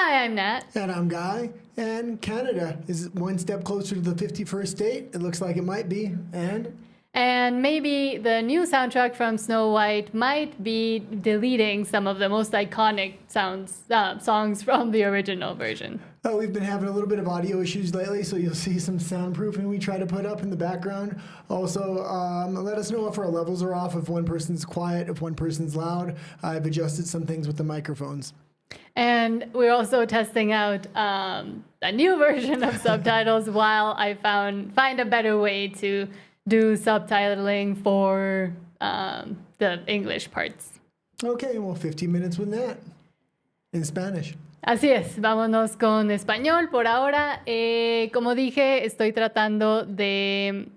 Hi, I'm Nat. And I'm Guy. And Canada is one step closer to the 51st state. It looks like it might be. And maybe the new soundtrack from Snow White might be deleting some of the most iconic songs from the original version. Oh, we've been having a little bit of audio issues lately, so you'll see some soundproofing we try to put up in the background. Also, let us know if our levels are off, if one person's quiet, if one person's loud. I've adjusted some things with the microphones. And we're also testing out a new version of subtitles while I find a better way to do subtitling for the English parts. Okay, well, 15 minutes with Nat in Spanish. Así es, vámonos con español por ahora. Como dije, estoy tratando de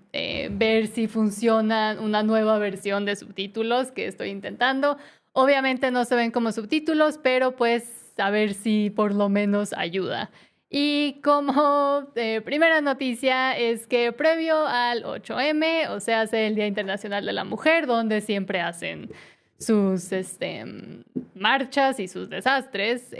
ver si funciona una nueva versión de subtítulos que estoy intentando. Obviamente no se ven como subtítulos, pero pues a ver si por lo menos ayuda. Y como primera noticia es que previo al 8M, o sea, el Día Internacional de la Mujer, donde siempre hacen sus marchas y sus desastres,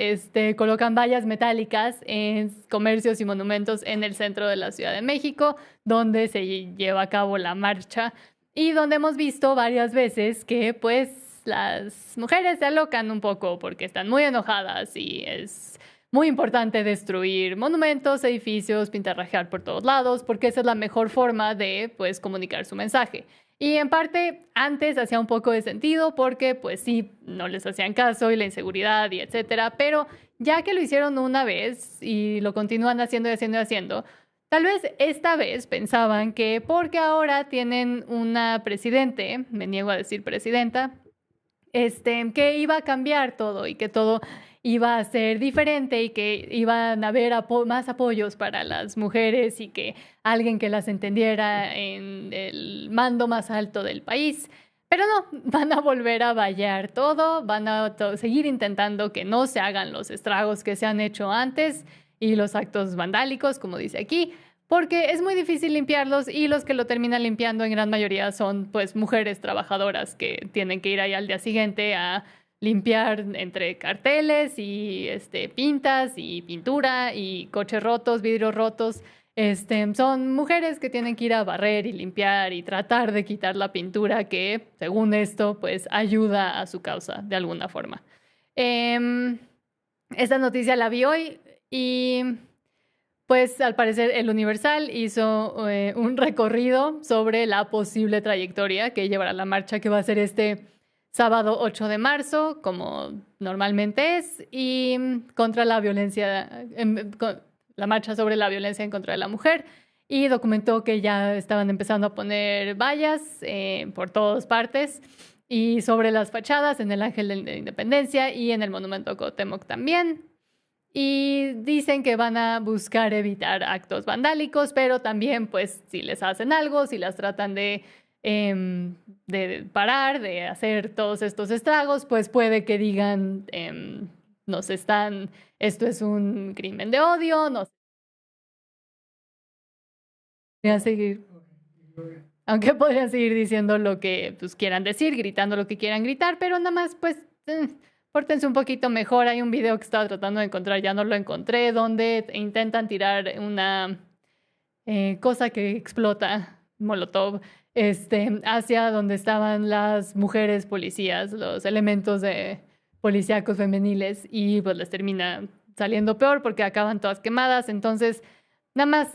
colocan vallas metálicas en comercios y monumentos en el centro de la Ciudad de México, donde se lleva a cabo la marcha y donde hemos visto varias veces que pues las mujeres se alocan un poco porque están muy enojadas y es muy importante destruir monumentos, edificios, pintarrajear por todos lados, porque esa es la mejor forma de pues comunicar su mensaje. Y en parte antes hacía un poco de sentido porque pues sí, no les hacían caso y la inseguridad y etcétera, pero ya que lo hicieron una vez y lo continúan haciendo y haciendo y haciendo, tal vez esta vez pensaban que porque ahora tienen una presidente, me niego a decir presidenta, que iba a cambiar todo y que todo iba a ser diferente y que iban a haber más apoyos para las mujeres y que alguien que las entendiera en el mando más alto del país. Pero no, van a volver a vallar todo, van a seguir intentando que no se hagan los estragos que se han hecho antes y los actos vandálicos, como dice aquí, porque es muy difícil limpiarlos y los que lo terminan limpiando en gran mayoría son pues mujeres trabajadoras que tienen que ir ahí al día siguiente a limpiar entre carteles y pintas y pintura y coches rotos, vidrios rotos. Son mujeres que tienen que ir a barrer y limpiar y tratar de quitar la pintura que, según esto, pues ayuda a su causa de alguna forma. Esta noticia la vi hoy y pues al parecer el Universal hizo un recorrido sobre la posible trayectoria que llevará la marcha que va a ser sábado 8 de marzo, como normalmente es, y contra la violencia, la marcha sobre la violencia en contra de la mujer, y documentó que ya estaban empezando a poner vallas por todas partes, y sobre las fachadas, en el Ángel de la Independencia y en el Monumento Cuauhtémoc también. Y dicen que van a buscar evitar actos vandálicos, pero también, pues, si les hacen algo, si las tratan de parar, de hacer todos estos estragos, pues puede que digan, esto es un crimen de odio, aunque podrían seguir diciendo lo que pues, quieran decir, gritando lo que quieran gritar, pero nada más, pues, pórtense un poquito mejor. Hay un video que estaba tratando de encontrar, ya no lo encontré, donde intentan tirar una cosa que explota, molotov, hacia donde estaban las mujeres policías, los elementos de policíacos femeniles, y pues les termina saliendo peor porque acaban todas quemadas. Entonces, nada más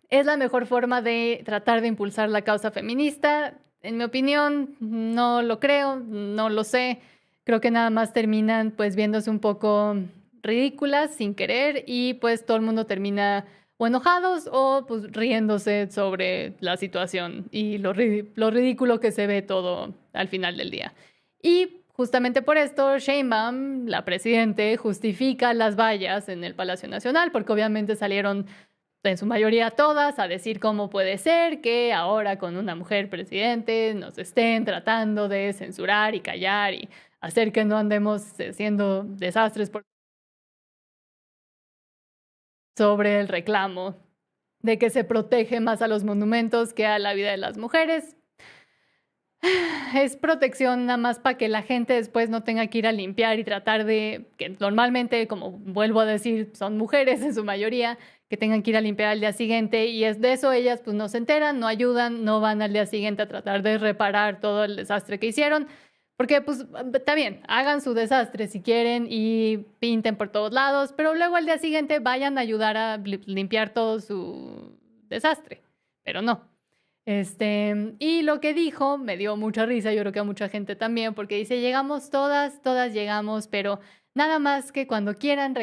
es la mejor forma de tratar de impulsar la causa feminista. En mi opinión, no lo creo, no lo sé. Creo que nada más terminan pues viéndose un poco ridículas sin querer y pues todo el mundo termina o enojados o pues riéndose sobre la situación y lo ridículo que se ve todo al final del día. Y justamente por esto, Sheinbaum, la presidente, justifica las vallas en el Palacio Nacional, porque obviamente salieron en su mayoría todas a decir cómo puede ser que ahora con una mujer presidente nos estén tratando de censurar y callar y hacer que no andemos haciendo desastres sobre el reclamo de que se protege más a los monumentos que a la vida de las mujeres. Es protección nada más para que la gente después no tenga que ir a limpiar y tratar de, que normalmente, como vuelvo a decir, son mujeres en su mayoría, que tengan que ir a limpiar al día siguiente, y es de eso ellas pues no se enteran, no ayudan, no van al día siguiente a tratar de reparar todo el desastre que hicieron, porque pues está bien, hagan su desastre si quieren y pinten por todos lados, pero luego al día siguiente vayan a ayudar a limpiar todo su desastre, pero no. Y lo que dijo me dio mucha risa, yo creo que a mucha gente también, porque dice, llegamos todas, todas llegamos, pero nada más que cuando quieran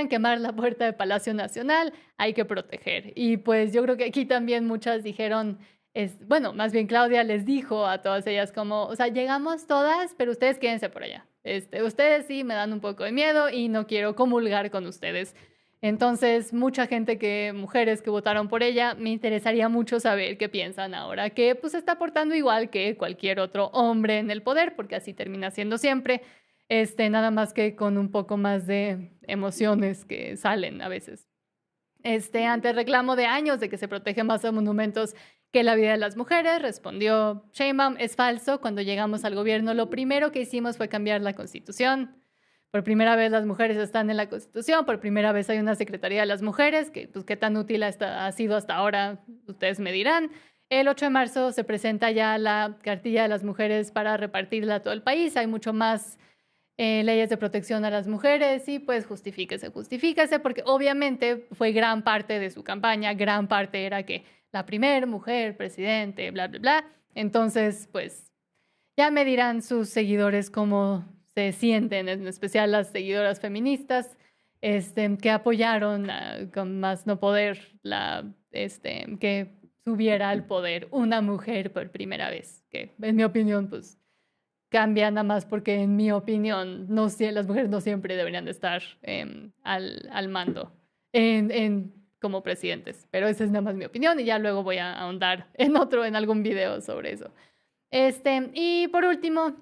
quemar la puerta del Palacio Nacional, hay que proteger. Y pues yo creo que aquí también muchas dijeron, bueno, más bien Claudia les dijo a todas ellas como, o sea, llegamos todas, pero ustedes quédense por allá. Ustedes sí me dan un poco de miedo y no quiero comulgar con ustedes. Entonces, mucha gente mujeres que votaron por ella, me interesaría mucho saber qué piensan ahora, que pues está portando igual que cualquier otro hombre en el poder, porque así termina siendo siempre, nada más que con un poco más de emociones que salen a veces. Ante el reclamo de años de que se protege más a monumentos que la vida de las mujeres, respondió Sheinbaum, es falso, cuando llegamos al gobierno lo primero que hicimos fue cambiar la Constitución. Por primera vez las mujeres están en la Constitución, por primera vez hay una Secretaría de las Mujeres, que pues qué tan útil ha sido hasta ahora, ustedes me dirán. El 8 de marzo se presenta ya la cartilla de las mujeres para repartirla a todo el país, hay mucho más leyes de protección a las mujeres y pues justifíquese, porque obviamente fue gran parte de su campaña, gran parte era que la primera mujer presidente, bla, bla, bla. Entonces, pues ya me dirán sus seguidores cómo se sienten, en especial las seguidoras feministas que apoyaron con más no poder que subiera al poder una mujer por primera vez, que en mi opinión pues cambia nada más porque en mi opinión las mujeres no siempre deberían de estar al mando como presidentes, pero esa es nada más mi opinión y ya luego voy a ahondar en algún video sobre eso. Y por último,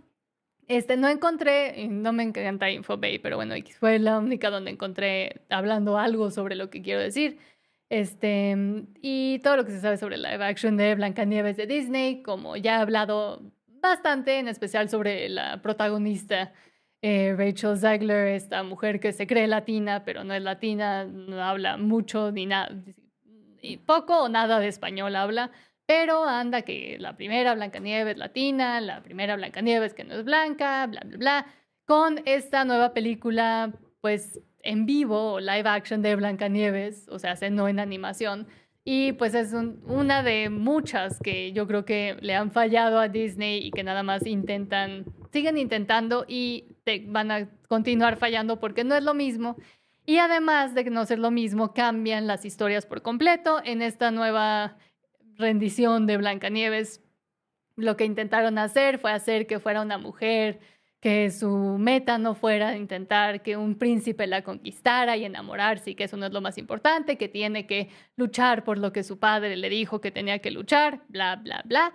no encontré, no me encanta Infobay, pero bueno, fue la única donde encontré hablando algo sobre lo que quiero decir. Y todo lo que se sabe sobre la live action de Blancanieves de Disney, como ya he hablado bastante, en especial sobre la protagonista Rachel Zegler, esta mujer que se cree latina, pero no es latina, no habla mucho ni nada, y poco o nada de español habla. Pero anda que la primera Blancanieves latina, la primera Blancanieves que no es blanca, bla, bla, bla, con esta nueva película, pues en vivo, live action de Blancanieves, o sea, no en animación. Y pues es una de muchas que yo creo que le han fallado a Disney y que nada más siguen intentando y van a continuar fallando porque no es lo mismo. Y además de no ser lo mismo, cambian las historias por completo en esta nueva rendición de Blancanieves. Lo que intentaron hacer fue hacer que fuera una mujer, que su meta no fuera intentar que un príncipe la conquistara y enamorarse, y que eso no es lo más importante, que tiene que luchar por lo que su padre le dijo que tenía que luchar, bla, bla, bla.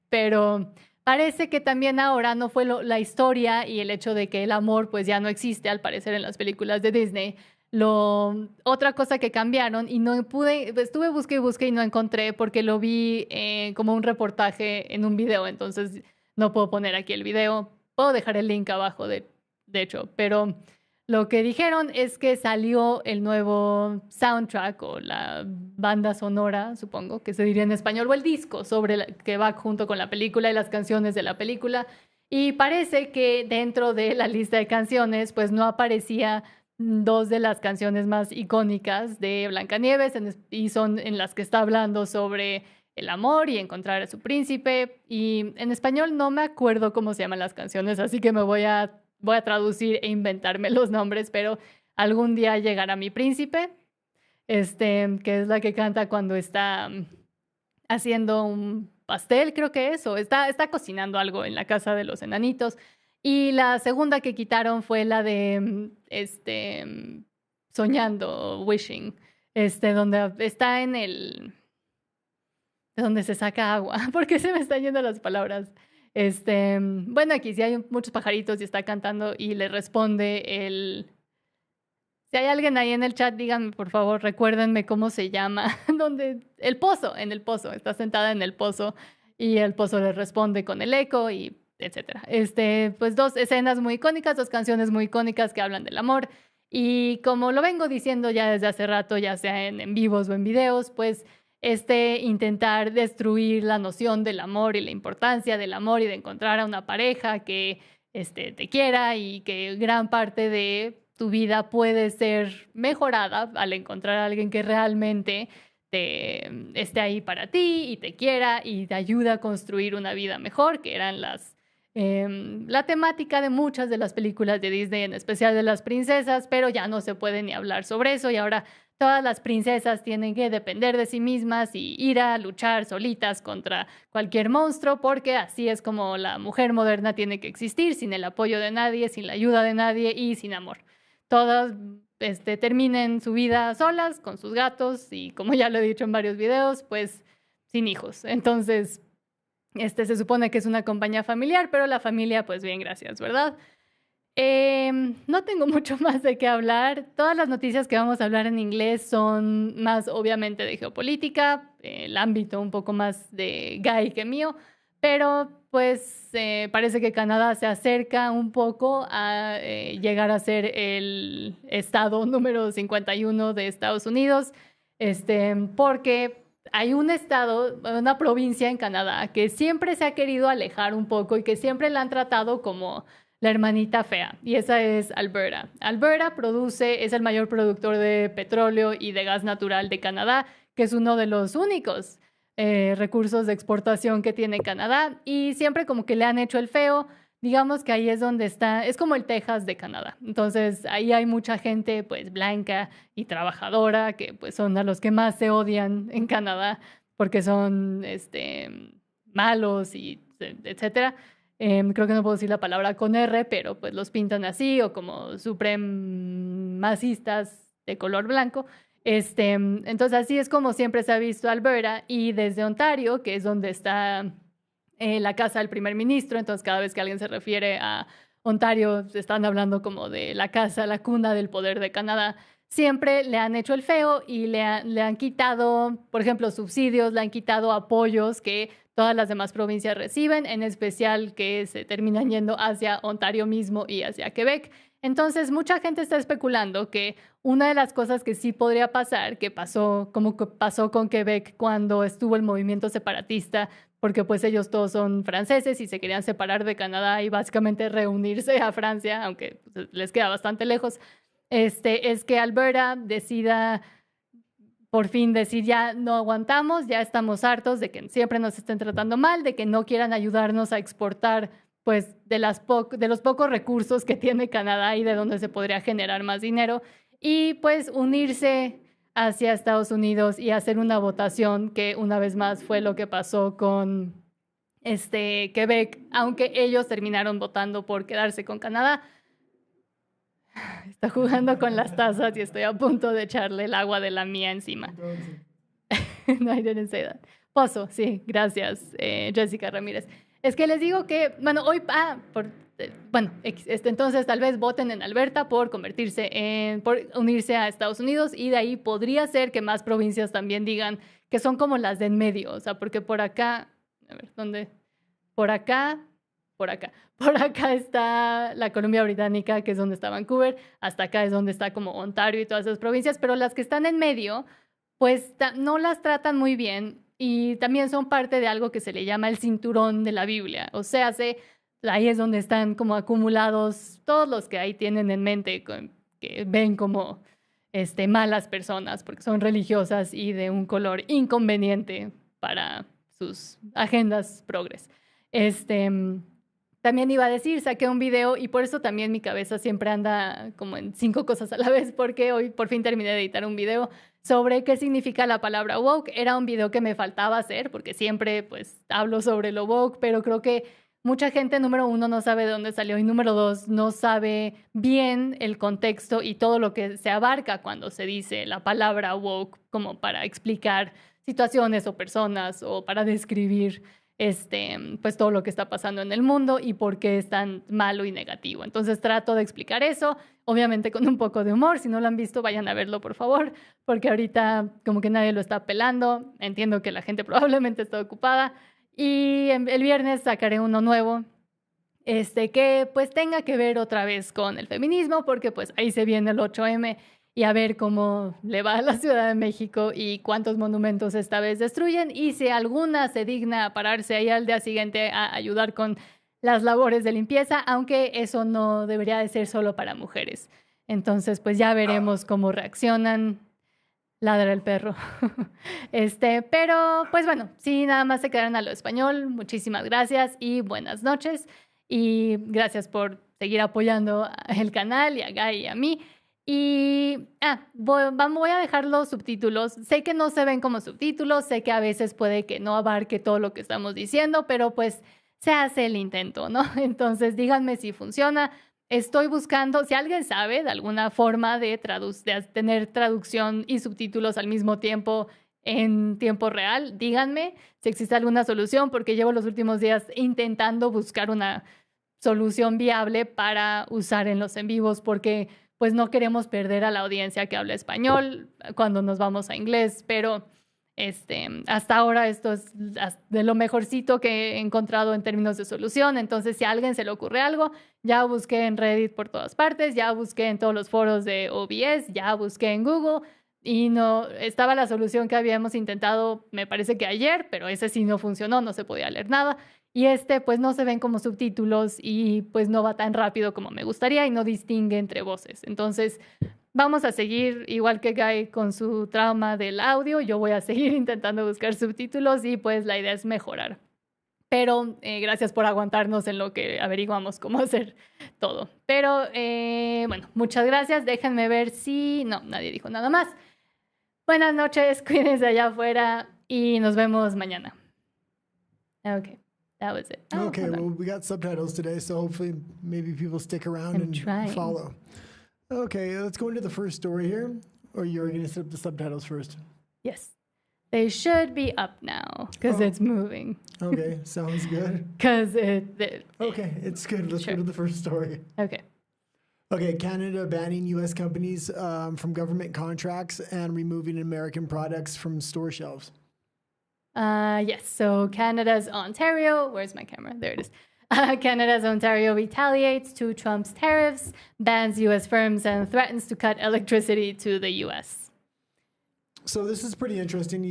Pero parece que también ahora no fue la historia y el hecho de que el amor pues ya no existe al parecer en las películas de Disney. Otra cosa que cambiaron y no pude, estuve busqué y no encontré porque lo vi como un reportaje en un video, entonces no puedo poner aquí el video, puedo dejar el link abajo de hecho, pero lo que dijeron es que salió el nuevo soundtrack o la banda sonora, supongo que se diría en español, o el disco que va junto con la película y las canciones de la película, y parece que dentro de la lista de canciones pues no aparecía dos de las canciones más icónicas de Blancanieves y son en las que está hablando sobre el amor y encontrar a su príncipe. Y en español no me acuerdo cómo se llaman las canciones, así que me voy a traducir e inventarme los nombres, pero algún día llegará mi príncipe, que es la que canta cuando está haciendo un pastel, creo que es, o está cocinando algo en la casa de los enanitos. Y la segunda que quitaron fue la de Soñando, Wishing, donde está de donde se saca agua, porque se me están yendo las palabras. Bueno, aquí sí hay muchos pajaritos y está cantando y le responde Si hay alguien ahí en el chat, díganme, por favor, recuérdenme cómo se llama, en el pozo, está sentada en el pozo y el pozo le responde con el eco y etcétera. Pues 2 escenas muy icónicas, 2 canciones muy icónicas que hablan del amor. Y como lo vengo diciendo ya desde hace rato, ya sea en vivos o en videos, pues intentar destruir la noción del amor y la importancia del amor y de encontrar a una pareja que te quiera y que gran parte de tu vida puede ser mejorada al encontrar a alguien que realmente esté ahí para ti y te quiera y te ayuda a construir una vida mejor, que eran la temática de muchas de las películas de Disney, en especial de las princesas, pero ya no se puede ni hablar sobre eso y ahora todas las princesas tienen que depender de sí mismas y ir a luchar solitas contra cualquier monstruo, porque así es como la mujer moderna tiene que existir, sin el apoyo de nadie, sin la ayuda de nadie y sin amor. Todas terminen su vida solas con sus gatos y, como ya lo he dicho en varios videos, pues sin hijos. Entonces, se supone que es una compañía familiar, pero la familia, pues bien, gracias, ¿verdad? No tengo mucho más de qué hablar. Todas las noticias que vamos a hablar en inglés son más obviamente de geopolítica, el ámbito un poco más de Guy que mío, pero pues parece que Canadá se acerca un poco a llegar a ser el estado número 51 de Estados Unidos, porque hay un estado, una provincia en Canadá que siempre se ha querido alejar un poco y que siempre la han tratado como la hermanita fea, y esa es Alberta. Alberta es el mayor productor de petróleo y de gas natural de Canadá, que es uno de los únicos recursos de exportación que tiene Canadá, y siempre como que le han hecho el feo. Digamos que ahí es donde está, es como el Texas de Canadá. Entonces ahí hay mucha gente pues blanca y trabajadora, que pues son a los que más se odian en Canadá, porque son malos y etcétera. Creo que no puedo decir la palabra con R, pero pues los pintan así o como supremacistas de color blanco. Entonces así es como siempre se ha visto Alberta, y desde Ontario, que es donde está la casa del primer ministro, entonces cada vez que alguien se refiere a Ontario están hablando como de la casa, la cuna del poder de Canadá. Siempre le han hecho el feo y le han quitado, por ejemplo, subsidios, le han quitado apoyos que todas las demás provincias reciben, en especial que se terminan yendo hacia Ontario mismo y hacia Quebec. Entonces, mucha gente está especulando que una de las cosas que sí podría pasar, que pasó, como que pasó con Quebec cuando estuvo el movimiento separatista, porque pues ellos todos son franceses y se querían separar de Canadá y básicamente reunirse a Francia, aunque pues, les queda bastante lejos, es que Alberta decida por fin decir ya no aguantamos, ya estamos hartos de que siempre nos estén tratando mal, de que no quieran ayudarnos a exportar pues de los pocos recursos que tiene Canadá y de donde se podría generar más dinero, y pues unirse hacia Estados Unidos y hacer una votación, que una vez más fue lo que pasó con Quebec, aunque ellos terminaron votando por quedarse con Canadá. Está jugando con las tazas y estoy a punto de echarle el agua de la mía encima. No, I didn't say that. Pozo, sí, gracias, Jessica Ramírez. Es que les digo que, bueno, hoy, entonces tal vez voten en Alberta por por unirse a Estados Unidos, y de ahí podría ser que más provincias también digan que son como las de en medio, o sea, porque por acá, a ver, ¿dónde? Por acá está la Columbia Británica, que es donde está Vancouver, hasta acá es donde está como Ontario y todas esas provincias, pero las que están en medio, pues no las tratan muy bien, y también son parte de algo que se le llama el cinturón de la Biblia. O sea, ahí es donde están como acumulados todos los que ahí tienen en mente, que ven como malas personas, porque son religiosas y de un color inconveniente para sus agendas progres. También iba a decir, saqué un video, y por eso también mi cabeza siempre anda como en 5 cosas a la vez, porque hoy por fin terminé de editar un video sobre qué significa la palabra woke. Era un video que me faltaba hacer, porque siempre pues hablo sobre lo woke, pero creo que mucha gente, número 1, no sabe de dónde salió, y número 2, no sabe bien el contexto y todo lo que se abarca cuando se dice la palabra woke, como para explicar situaciones o personas o para describir pues todo lo que está pasando en el mundo y por qué es tan malo y negativo. Entonces trato de explicar eso, obviamente con un poco de humor. Si no lo han visto, vayan a verlo, por favor, porque ahorita como que nadie lo está pelando. Entiendo que la gente probablemente está ocupada, Y el viernes sacaré uno nuevo, que pues tenga que ver otra vez con el feminismo, porque pues ahí se viene el 8M y a ver cómo le va a la Ciudad de México y cuántos monumentos esta vez destruyen y si alguna se digna a pararse ahí al día siguiente a ayudar con las labores de limpieza, aunque eso no debería de ser solo para mujeres. Entonces pues ya veremos cómo reaccionan. Ladra el perro. Pero pues bueno, sí, nada más se quedaron a lo español. Muchísimas gracias y buenas noches. Y gracias por seguir apoyando el canal y a Guy y a mí. Y voy a dejar los subtítulos. Sé que no se ven como subtítulos, sé que a veces puede que no abarque todo lo que estamos diciendo, pero pues se hace el intento, ¿no? Entonces díganme si funciona. Estoy buscando, si alguien sabe de alguna forma de tener traducción y subtítulos al mismo tiempo en tiempo real, díganme si existe alguna solución, porque llevo los últimos días intentando buscar una solución viable para usar en los en vivos, porque pues no queremos perder a la audiencia que habla español cuando nos vamos a inglés, pero hasta ahora esto es de lo mejorcito que he encontrado en términos de solución. Entonces, si a alguien se le ocurre algo, ya busqué en Reddit por todas partes, ya busqué en todos los foros de OBS, ya busqué en Google y no estaba la solución que habíamos intentado, me parece que ayer, pero ese sí no funcionó, no se podía leer nada. Y pues no se ven como subtítulos y pues no va tan rápido como me gustaría y no distingue entre voces. Entonces, vamos a seguir, igual que Guy con su trauma del audio, yo voy a seguir intentando buscar subtítulos y pues la idea es mejorar. Pero gracias por aguantarnos en lo que averiguamos cómo hacer todo. Pero bueno, muchas gracias. Déjenme ver si... No, nadie dijo nada más. Buenas noches, cuídense allá afuera y nos vemos mañana. Okay, that was it. Okay, well, we got subtitles today, so hopefully maybe people stick around and follow. Okay, let's go into the first story here. Or you're going to set up the subtitles first? Yes. They should be up now because it's moving. Okay, sounds good. Because okay, it's good. Let's go to the first story. Okay. Okay, Canada banning U.S. companies from government contracts and removing American products from store shelves. Yes, so Canada's Ontario, where's my camera? There it is. Canada's Ontario retaliates to Trump's tariffs, bans U.S. firms, and threatens to cut electricity to the U.S. So this is pretty interesting.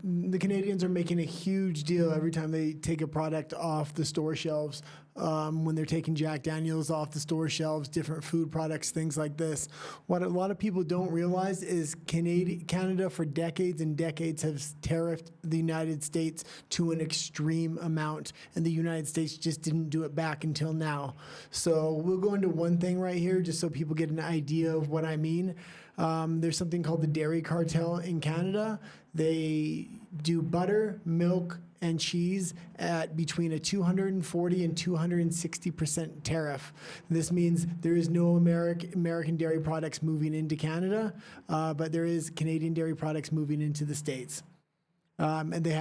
The Canadians are making a huge deal every time they take a product off the store shelves. When they're taking Jack Daniels off the store shelves, different food products, things like this. What a lot of people don't realize is Canada for decades and decades has tariffed the United States to an extreme amount, and the United States just didn't do it back until now. So we'll go into one thing right here just so people get an idea of what I mean. There's something called the dairy cartel in Canada. They do butter, milk, and cheese at between a 240 and 260% tariff. This means there is no American dairy products moving into Canada, but there is Canadian dairy products moving into the States. And they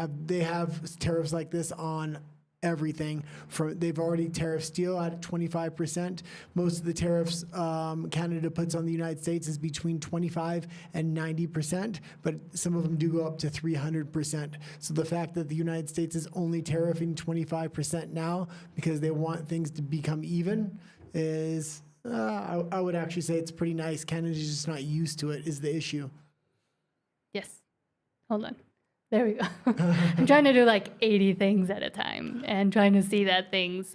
have tariffs like this on everything. They've already tariffed steel at 25%. Most of the tariffs Canada puts on the United States is between 25 and 90%, but some of them do go up to 300%. So the fact that the United States is only tariffing 25% now because they want things to become even is, I would actually say it's pretty nice. Canada's just not used to it is the issue. Yes. Hold on. There we go. I'm trying to do like 80 things at a time and trying to see that things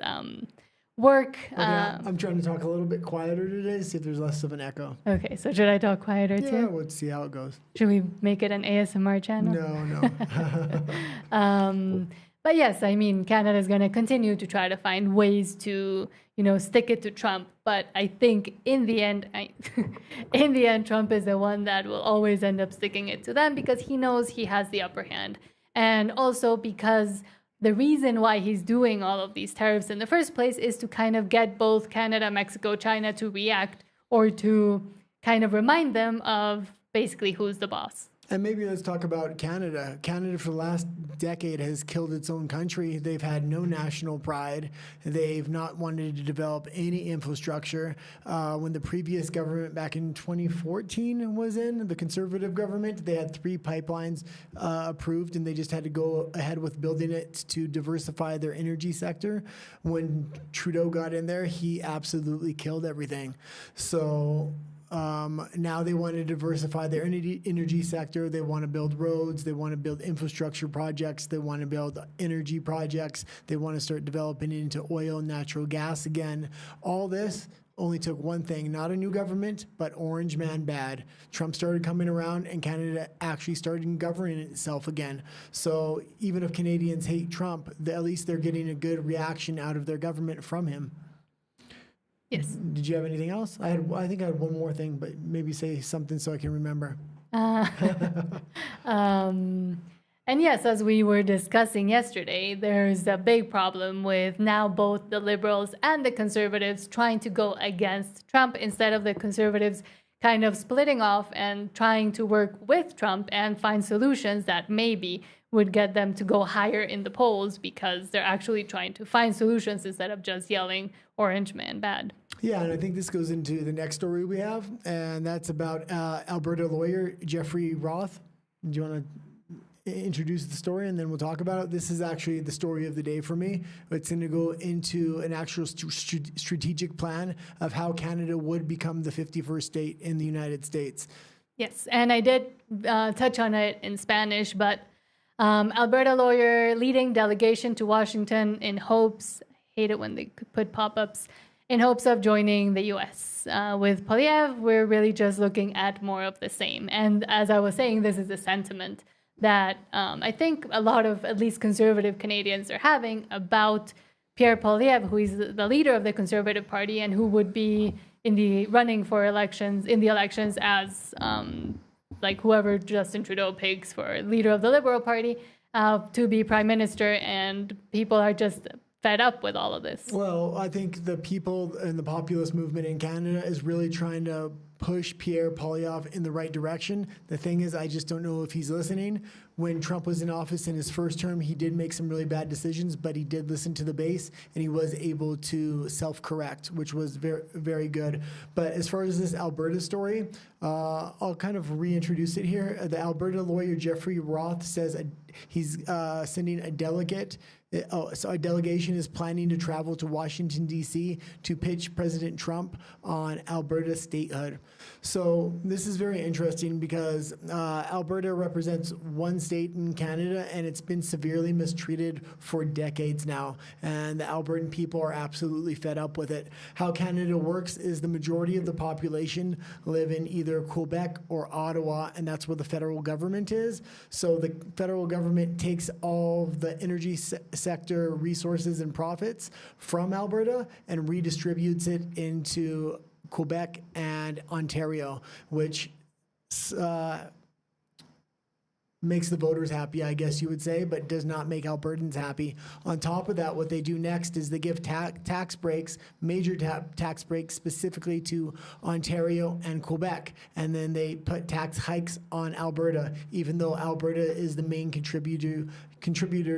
work. Okay, I'm trying to talk a little bit quieter today to see if there's less of an echo. Okay, so should I talk quieter too? Yeah, we'll see how it goes. Should we make it an ASMR channel? No. But yes, I mean, Canada is going to continue to try to find ways to, stick it to Trump. But I think in the end, Trump is the one that will always end up sticking it to them because he knows he has the upper hand. And also because the reason why he's doing all of these tariffs in the first place is to kind of get both Canada, Mexico, China to react or to kind of remind them of basically who's the boss. And maybe let's talk about Canada. Canada, for the last decade, has killed its own country. They've had no national pride. They've not wanted to develop any infrastructure. When the previous government back in 2014 was in, the Conservative government, they had 3 pipelines approved, and they just had to go ahead with building it to diversify their energy sector. When Trudeau got in there, he absolutely killed everything. So now they want to diversify their energy sector. They want to build roads. They want to build infrastructure projects. They want to build energy projects. They want to start developing into oil and natural gas again. All this only took one thing, not a new government, but orange man bad. Trump started coming around, and Canada actually started governing itself again. So even if Canadians hate Trump, at least they're getting a good reaction out of their government from him. Yes. Did you have anything else? I think I had one more thing, but maybe say something so I can remember. And yes, as we were discussing yesterday, there's a big problem with now both the Liberals and the Conservatives trying to go against Trump instead of the Conservatives kind of splitting off and trying to work with Trump and find solutions that maybe would get them to go higher in the polls, because they're actually trying to find solutions instead of just yelling orange man bad. Yeah, and I think this goes into the next story we have, and that's about Alberta lawyer Jeffrey Roth. Do you want to introduce the story, and then we'll talk about it? This is actually the story of the day for me. It's going to go into an actual strategic plan of how Canada would become the 51st state in the United States. Yes, and I did touch on it in Spanish, but Alberta lawyer leading delegation to Washington in hopes, I hate it when they put pop-ups, in hopes of joining the U.S. With Poilievre, we're really just looking at more of the same. And as I was saying, this is a sentiment that I think a lot of at least conservative Canadians are having about Pierre Poilievre, who is the leader of the Conservative Party and who would be in the running for elections, in the elections as like whoever Justin Trudeau picks for leader of the Liberal Party to be prime minister, and people are just fed up with all of this. Well, I think the people and the populist movement in Canada is really trying to push Pierre Poilievre in the right direction. The thing is, I just don't know if he's listening. When Trump was in office in his first term, he did make some really bad decisions, but he did listen to the base, and he was able to self-correct, which was very, very good. But as far as this Alberta story, I'll kind of reintroduce it here. The Alberta lawyer Jeffrey Roth says he's sending a delegate. So a delegation is planning to travel to Washington, D.C. to pitch President Trump on Alberta statehood. So this is very interesting because Alberta represents one state in Canada, and it's been severely mistreated for decades now. And the Albertan people are absolutely fed up with it. How Canada works is the majority of the population live in either Quebec or Ottawa, and that's where the federal government is. So the federal government takes all of the energy sector resources and profits from Alberta and redistributes it into Quebec and Ontario, which makes the voters happy, I guess you would say, but does not make Albertans happy. On top of that, what they do next is they give tax breaks, major tax breaks specifically to Ontario and Quebec, and then they put tax hikes on Alberta, even though Alberta is the main contributor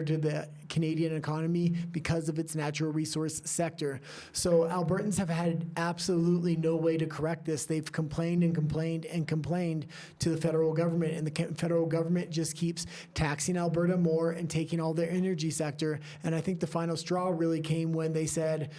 to the Canadian economy because of its natural resource sector. So Albertans have had absolutely no way to correct this. They've complained and complained and complained to the federal government, and the federal government just keeps taxing Alberta more and taking all their energy sector. And I think the final straw really came when they said,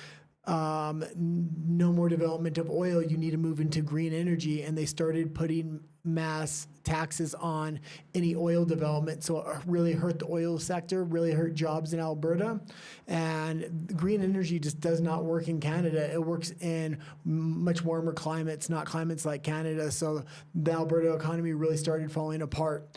no more development of oil, you need to move into green energy, and they started putting mass taxes on any oil development. So it really hurt the oil sector, really hurt jobs in Alberta. And green energy just does not work in Canada. It works in much warmer climates, not climates like Canada. So the Alberta economy really started falling apart.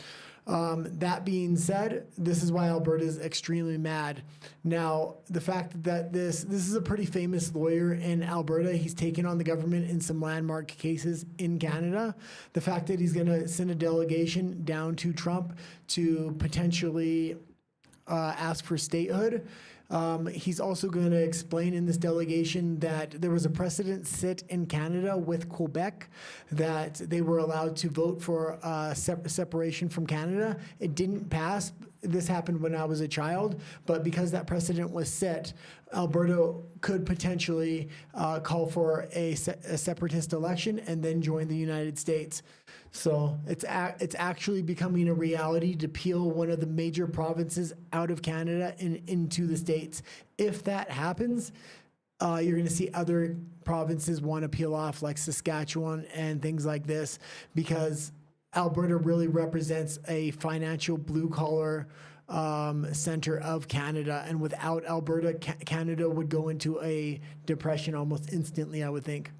That being said, this is why Alberta is extremely mad. Now, the fact that this is a pretty famous lawyer in Alberta. He's taken on the government in some landmark cases in Canada. The fact that he's going to send a delegation down to Trump to potentially ask for statehood He's also going to explain in this delegation that there was a precedent set in Canada with Quebec that they were allowed to vote for separation from Canada. It didn't pass. This happened when I was a child, but because that precedent was set, Alberta could potentially call for a separatist election and then join the United States. So it's actually becoming a reality to peel one of the major provinces out of Canada and into the States. If that happens, you're going to see other provinces want to peel off, like Saskatchewan and things like this, because Alberta really represents a financial blue-collar center of Canada. And without Alberta, Canada would go into a depression almost instantly, I would think.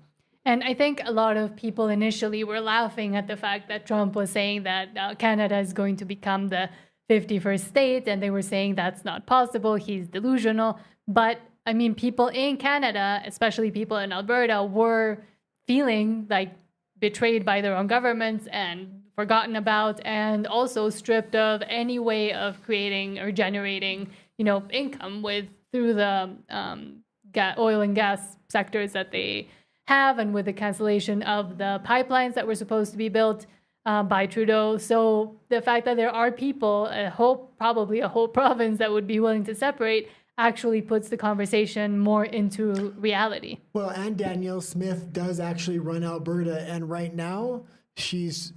And I think a lot of people initially were laughing at the fact that Trump was saying that Canada is going to become the 51st state, and they were saying that's not possible, he's delusional. But, I mean, people in Canada, especially people in Alberta, were feeling like betrayed by their own governments and forgotten about, and also stripped of any way of creating or generating, income through the oil and gas sectors that they have, and with the cancellation of the pipelines that were supposed to be built by Trudeau. So the fact that there are people, probably a whole province that would be willing to separate, actually puts the conversation more into reality. Well, and Danielle Smith does actually run Alberta, and right now she's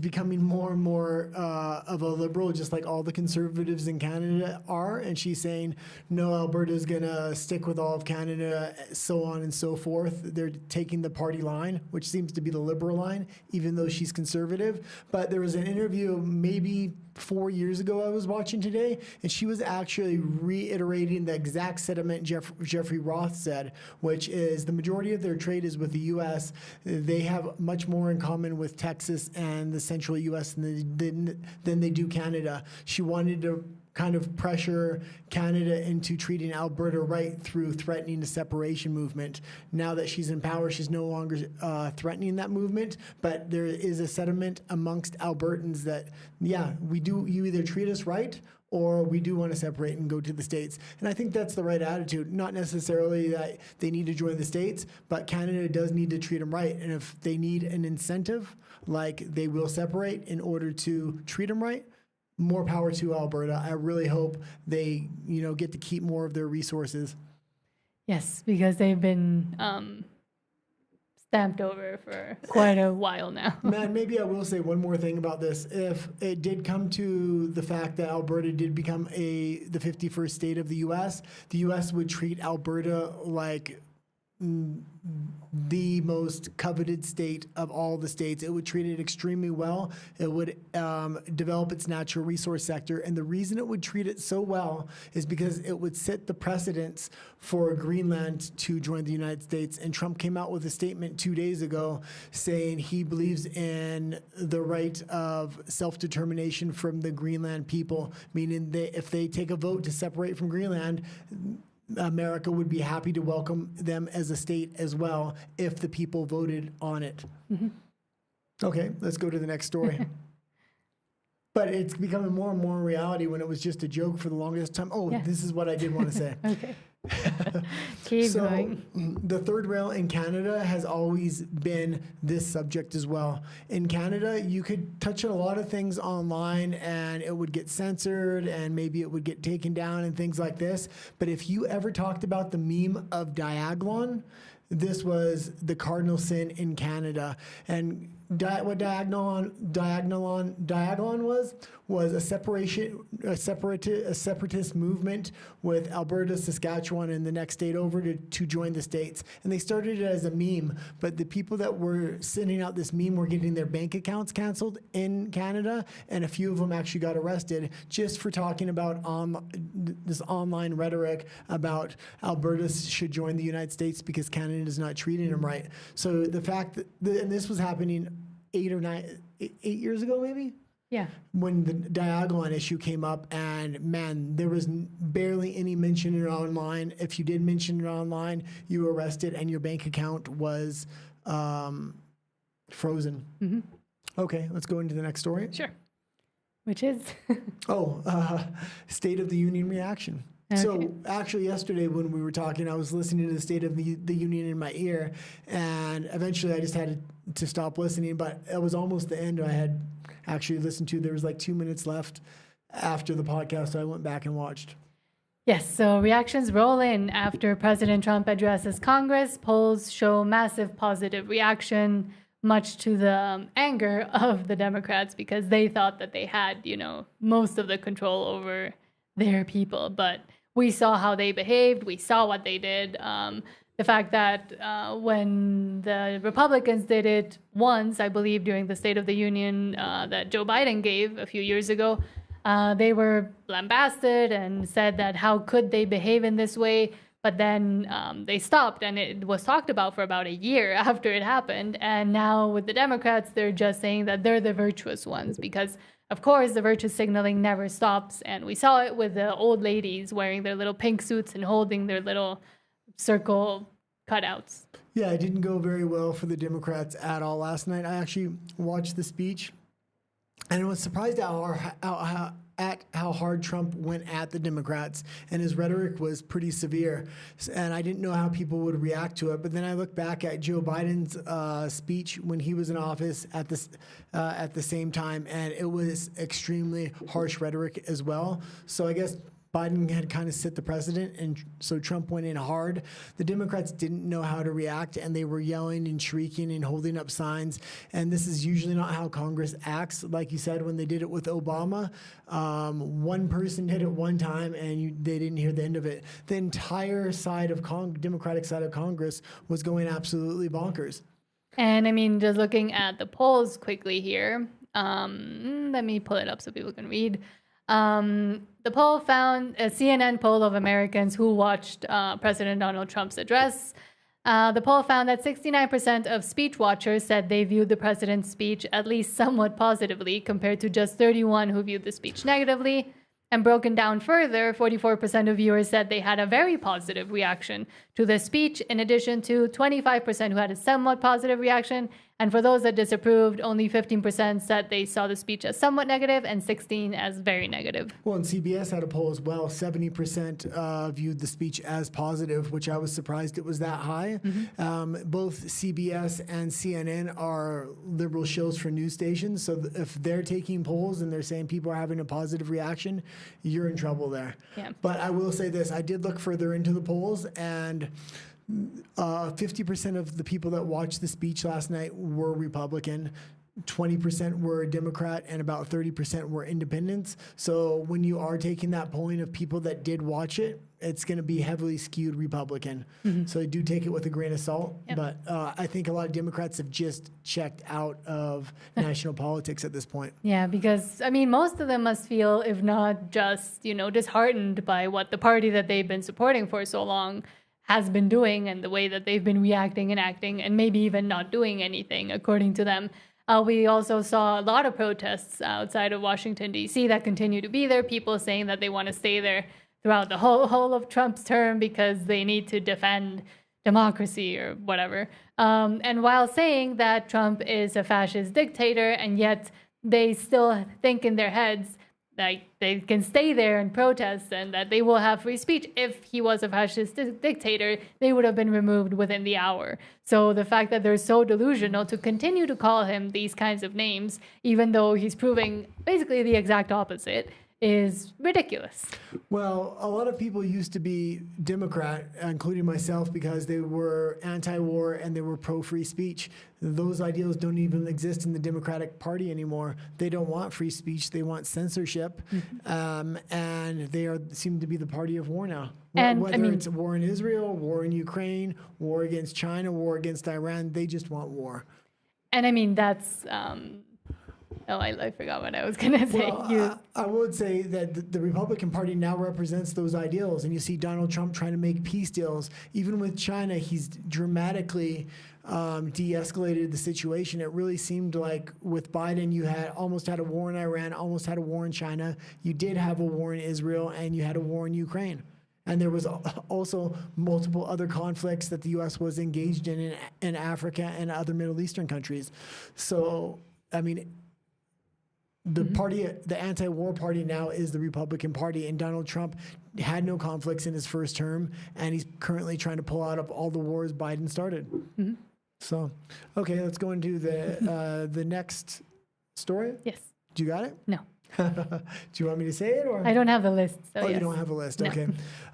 becoming more and more of a liberal, just like all the conservatives in Canada are. And she's saying, no, Alberta's going to stick with all of Canada, so on and so forth. They're taking the party line, which seems to be the liberal line, even though she's conservative. But there was an interview maybe 4 years ago I was watching today, and she was actually reiterating the exact sentiment Jeffrey Roth said, which is the majority of their trade is with the U.S. They have much more in common with Texas and the central U.S. than they do Canada. She wanted to kind of pressure Canada into treating Alberta right through threatening the separation movement. Now that she's in power, she's no longer threatening that movement, but there is a sentiment amongst Albertans that, yeah, you either treat us right or we do want to separate and go to the States. And I think that's the right attitude. Not necessarily that they need to join the States, but Canada does need to treat them right. And if they need an incentive, like they will separate in order to treat them right, more power to Alberta. I really hope they, get to keep more of their resources. Yes, because they've been stamped over for quite a while now. Man, maybe I will say one more thing about this. If it did come to the fact that Alberta did become the 51st state of the U.S., the U.S. would treat Alberta like the most coveted state of all the states. It would treat it extremely well. It would develop its natural resource sector. And the reason it would treat it so well is because it would set the precedence for Greenland to join the United States. And Trump came out with a statement 2 days ago saying he believes in the right of self-determination from the Greenland people, meaning if they take a vote to separate from Greenland, America would be happy to welcome them as a state as well if the people voted on it. Mm-hmm. Okay, let's go to the next story. But it's becoming more and more reality when it was just a joke for the longest time. Oh, yeah. This is what I did want to say. Okay. Keep going. The third rail in Canada has always been this subject as well. In Canada, you could touch on a lot of things online and it would get censored and maybe it would get taken down and things like this. But if you ever talked about the meme of Diagolon, this was the cardinal sin in Canada. And what Diagolon was a separatist movement with Alberta, Saskatchewan, and the next state over to join the States. And they started it as a meme, but the people that were sending out this meme were getting their bank accounts canceled in Canada, and a few of them actually got arrested just for talking about this online rhetoric about Alberta should join the United States because Canada is not treating them right. So the fact that, and this was happening 8 years ago, maybe? Yeah. When the Diagolon issue came up, and man, there was barely any mention in it online. If you did mention it online, you were arrested and your bank account was frozen. Mm-hmm. Okay, let's go into the next story. Sure. Which is? State of the Union reaction. Okay. So actually yesterday when we were talking, I was listening to the State of the Union in my ear, and eventually I just had to stop listening, but it was almost the end. I had actually listened to, there was like 2 minutes left after the podcast, so I went back and watched. Yes, so reactions roll in after President Trump addresses Congress. Polls show massive positive reaction, much to the anger of the Democrats, because they thought that they had, most of the control over their people. But we saw how they behaved. We saw what they did. The fact that when the Republicans did it once, I believe during the State of the Union that Joe Biden gave a few years ago, they were lambasted and said that how could they behave in this way? But then they stopped, and it was talked about for about a year after it happened. And now with the Democrats, they're just saying that they're the virtuous ones because, of course, the virtue signaling never stops. And we saw it with the old ladies wearing their little pink suits and holding their little circle cutouts. Yeah, it didn't go very well for the Democrats at all last night. I actually watched the speech, and I was surprised at how hard Trump went at the Democrats, and his rhetoric was pretty severe. And I didn't know how people would react to it. But then I looked back at Joe Biden's speech when he was in office at the same time, and it was extremely harsh rhetoric as well. So I guess Biden had kind of set the precedent, and so Trump went in hard. The Democrats didn't know how to react, and they were yelling and shrieking and holding up signs. And this is usually not how Congress acts. Like you said, when they did it with Obama, one person did it one time, and they didn't hear the end of it. The entire side of Democratic side of Congress was going absolutely bonkers. And I mean, just looking at the polls quickly here, let me pull it up so people can read. The poll found a CNN poll of Americans who watched President Donald Trump's address. The poll found that 69% of speech watchers said they viewed the president's speech at least somewhat positively, compared to just 31% who viewed the speech negatively. And broken down further, 44% of viewers said they had a very positive reaction to the speech, in addition to 25% who had a somewhat positive reaction. And for those that disapproved, only 15% said they saw the speech as somewhat negative and 16% as very negative. Well, and CBS had a poll as well. 70% viewed the speech as positive, which I was surprised it was that high. Mm-hmm. Both CBS and CNN are liberal shows for news stations. So if they're taking polls and they're saying people are having a positive reaction, you're in trouble there. Yeah. But I will say this. I did look further into the polls, and 50% of the people that watched the speech last night were Republican, 20% were Democrat, and about 30% were independents. So when you are taking that polling of people that did watch it, it's going to be heavily skewed Republican. Mm-hmm. So do take it with a grain of salt. Yep. But I think a lot of Democrats have just checked out of national politics at this point. Yeah, because, I mean, most of them must feel, if not just, disheartened by what the party that they've been supporting for so long has been doing and the way that they've been reacting and acting and maybe even not doing anything, according to them. We also saw a lot of protests outside of Washington, D.C. that continue to be there, people saying that they want to stay there throughout the whole of Trump's term because they need to defend democracy or whatever. And while saying that Trump is a fascist dictator, and yet they still think in their heads that they can stay there and protest and that they will have free speech. If he was a fascist dictator, they would have been removed within the hour. So the fact that they're so delusional to continue to call him these kinds of names, even though he's proving basically the exact opposite, is ridiculous. Well, a lot of people used to be Democrat, including myself, because they were anti-war and they were pro-free speech. Those ideals don't even exist in the Democratic Party anymore. They don't want free speech. They want censorship. Mm-hmm. And they seem to be the party of war now. Whether it's a war in Israel, war in Ukraine, war against China, war against Iran, they just want war. And I mean, that's... I forgot what I was going to say. Well, I would say that the Republican Party now represents those ideals, and you see Donald Trump trying to make peace deals. Even with China, he's dramatically de-escalated the situation. It really seemed like with Biden, you almost had a war in Iran, almost had a war in China. You did have a war in Israel, and you had a war in Ukraine. And there was also multiple other conflicts that the U.S. was engaged in Africa and other Middle Eastern countries. So, I mean... the party, the anti-war party now is the Republican Party, and Donald Trump had no conflicts in his first term, and he's currently trying to pull out of all the wars Biden started. So, okay, let's go into the next story. Yes. Do you got it? No. Do you want me to say it, or I don't have the list. So you yes. don't have a list? No. Okay.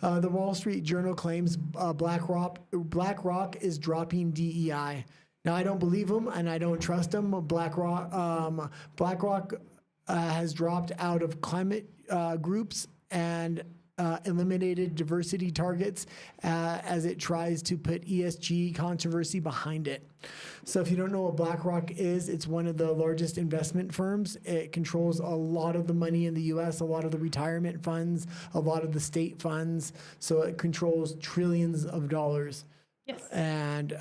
The Wall Street Journal claims BlackRock is dropping DEI. Now, I don't believe them, and I don't trust them. BlackRock has dropped out of climate groups and eliminated diversity targets as it tries to put ESG controversy behind it. So if you don't know what BlackRock is, it's one of the largest investment firms. It controls a lot of the money in the U.S., a lot of the retirement funds, a lot of the state funds. So it controls trillions of dollars. Yes. And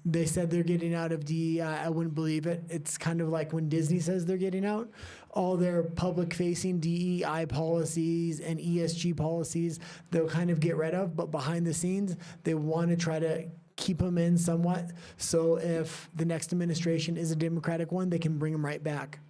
they said they're getting out of DEI. I wouldn't believe it. It's kind of like when Disney says they're getting out. All their public-facing DEI policies and ESG policies, they'll kind of get rid of. But behind the scenes, they want to try to keep them in somewhat. So if the next administration is a Democratic one, they can bring them right back.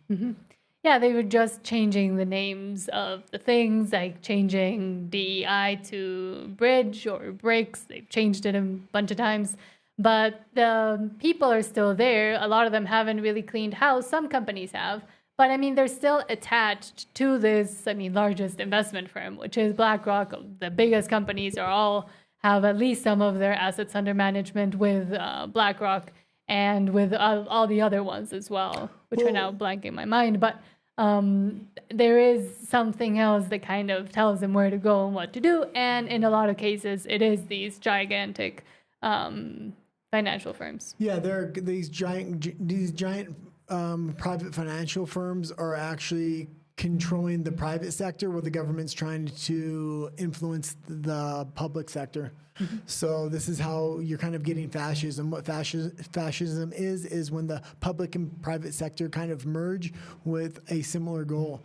Yeah, they were just changing the names of the things, like changing DEI to bridge or brakes. They've changed it a bunch of times. But the people are still there. A lot of them haven't really cleaned house. Some companies have. But, I mean, they're still attached to this, largest investment firm, which is BlackRock. The biggest companies are all have at least some of their assets under management with BlackRock and with all the other ones as well, which are now blanking my mind. But there is something else that kind of tells them where to go and what to do. And in a lot of cases, it is these gigantic financial firms. Yeah, they're these giant private financial firms are actually controlling the private sector, where the government's trying to influence the public sector. So this is how you're kind of getting fascism. What fascism is when the public and private sector kind of merge with a similar goal.